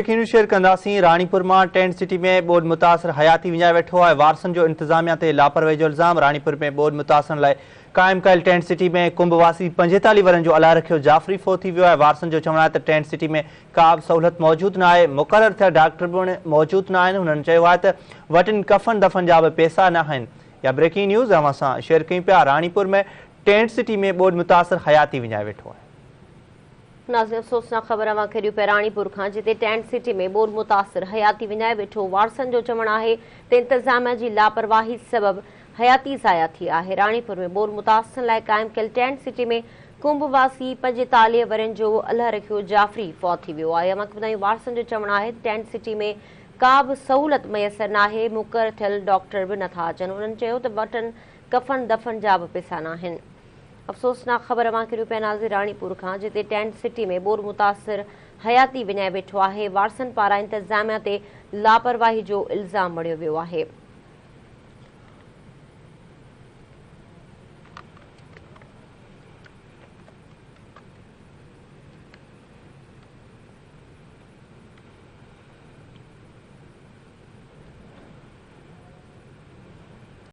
Share कंदासीं। राणीपुर में tent city में बोर्ड मुतासर हयाती विञाए वेठो है। वारसन जो इंतजामिया ते लापरवाही जो इल्जाम। राणीपुर में बोर्ड मुतासर लाइ कायम कयल टेंट सिटी में कुंभवासी 45 वरन जो अलाह रखियो जाफरी फो थी वियो है। वारसन जो चवण आहे त टेंट सिटी में का बि सहूलियत मौजूद न आहे। मुक़रर थियल डॉक्टर भी मौजूद न आहिनि। हुननि चयो आहे त वटिन कफन दफन जा भी पैसा न आहिनि। या ब्रेकिंग न्यूज़ अवां सां शेयर कयूं पिया। राणीपुर में टेंट सिटी में बोर्ड मुतासर हयाती विञाए वेठो आहे। नाज़िम अफ़सोसनाक ख़बर अवां खे पे राणीपुर खां, जिते टेंट सिटी में बोर्ड मुतासिर हयाती विञाए वेठो। वारसन जो चवण आहे त इंतज़ामिया जी लापरवाही सबब हयाती ज़ाया थी आहे। राणीपुर में बोर्ड मुतासिर लाइ क़ाइम कयल टेंट सिटी में कुंभवासी 45 वरनि जो अलाह रखियो जाफरी फौत थी वियो आहे। अवां खे ॿुधायूं, वारसन जो चवण आहे टेंट सिटी में का बि सहूलियत मैसर न आहे। मुक़रर थियल डॉक्टर भी नथा अचनि। उन्हनि चयो त वटनि कफन दफन जा भी पैसा न आहिनि। अफ़सोसनाक ख़बर अवां खे पिया नाज़िर राणीपुर खां, जिते टेंट सिटी में बोर्ड मुतासिर हयाती विञाए वेठो आहे। वारसन पारां इंतज़ामिया ते लापरवाही जो इल्ज़ाम मढ़ियो वियो आहे।